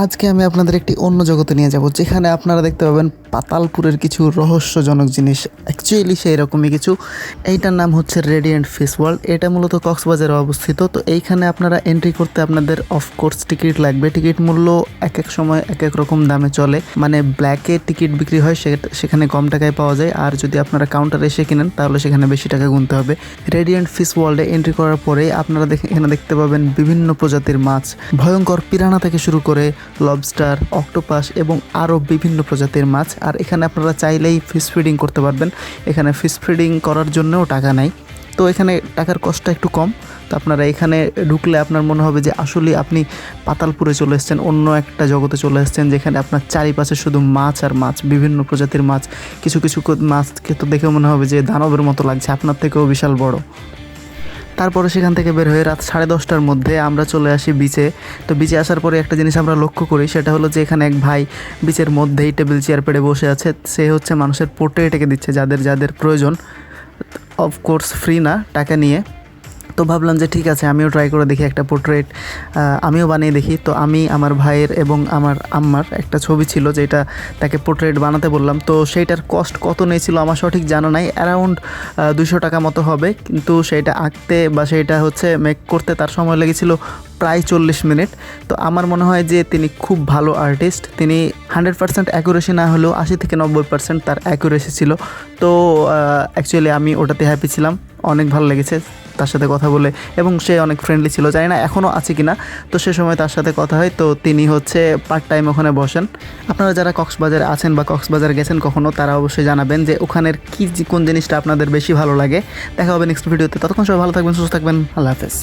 আজকে আমি আপনাদের একটি অন্য জগতে নিয়ে যাব, যেখানে আপনারা দেখতে পাবেন পাতালপুরের কিছু রহস্যজনক জিনিস। অ্যাকচুয়ালি সেই রকমই কিছু। এইটার নাম হচ্ছে রেডিয়েন্ট ফিশ ওয়ার্ল্ড। এটা মূলত কক্সবাজারে অবস্থিত। তো এইখানে আপনারা এন্ট্রি করতে আপনাদের অফকোর্স টিকিট লাগবে। টিকিট মূল্য এক এক সময় এক এক রকম দামে চলে। মানে ব্ল্যাকে টিকিট বিক্রি হয়, সেখানে কম টাকায় পাওয়া যায়, আর যদি আপনারা কাউন্টারে এসে কিনেন তাহলে সেখানে বেশি টাকা গুনতে হবে। রেডিয়েন্ট ফিশ ওয়ার্ল্ডে এন্ট্রি করার পরেই আপনারা এখানে দেখতে পাবেন বিভিন্ন প্রজাতির মাছ, ভয়ঙ্কর পিরানা থেকে শুরু করে লবস্টার, অক্টোপাস এবং আরও বিভিন্ন প্রজাতির মাছ। আর এখানে আপনারা চাইলেই ফিশ ফিডিং করতে পারবেন। এখানে ফিশ ফিডিং করার জন্যও টাকা নেই, তো এখানে টাকার কষ্ট একটু কম। তো আপনারা এখানে ঢুকলে আপনার মনে হবে যে আসলে আপনি পাতালপুরে চলে এসেছেন, অন্য একটা জগতে চলে এসেছেন, যেখানে আপনার চারিপাশে শুধু মাছ আর মাছ, বিভিন্ন প্রজাতির মাছ। কিছু কিছু মাছকে তো দেখে মনে হবে যে দানবের মতো লাগছে, আপনার থেকেও বিশাল বড়। তারপরে সেখান থেকে বের হয়ে রাত 10:30টার মধ্যে আমরা চলে আসি বিচে। তো বিচে আসার পরে একটা জিনিস আমরা লক্ষ্য করি, সেটা হলো যে এখানে এক ভাই বিচের মধ্যেই টেবিল চেয়ার পেড়ে বসে আছে। সে হচ্ছে মানুষের পোর্ট্রেট এঁকে দিচ্ছে, যাদের যাদের প্রয়োজন। অফকোর্স ফ্রি না, টাকা নিয়ে। তো ভাবলাম যে ঠিক আছে, আমিও ট্রাই করে দেখি একটা পোর্ট্রেট আমিও বানিয়ে দেখি। তো আমি, আমার ভাইয়ের এবং আমার আম্মার একটা ছবি ছিল, যেটা তাকে পোর্ট্রেট বানাতে বললাম। তো সেইটার কস্ট কত নিয়েছিল আমার সঠিক জানা নাই, অ্যারাউন্ড 200 টাকা মতো হবে। কিন্তু সেইটা আঁকতে বা সেইটা হচ্ছে মেক করতে তার সময় লেগেছিল প্রায় 40 মিনিট। তো আমার মনে হয় যে তিনি খুব ভালো আর্টিস্ট। তিনি 100% অ্যাকুরেসি না হলেও 80 থেকে 90% তার অ্যাকুরেসি ছিল। তো অ্যাকচুয়ালি আমি ওটাতে হ্যাপি ছিলাম, অনেক ভালো লেগেছে তার সাথে কথা বলে, এবং সে অনেক ফ্রেন্ডলি ছিল। জানি না এখনও আছে কি না। তো সে সময় তার সাথে কথা হয়। তো তিনি হচ্ছে পার্ট টাইম ওখানে বসেন। আপনারা যারা কক্সবাজারে আছেন বা কক্সবাজার গেছেন কখনও, তারা অবশ্যই জানাবেন যে ওখানের কোন জিনিসটা আপনাদের বেশি ভালো লাগে। দেখা হবে নেক্সট ভিডিওতে। ততক্ষণ সবাই ভালো থাকবেন, সুস্থ থাকবেন। আল্লাহ হাফেজ।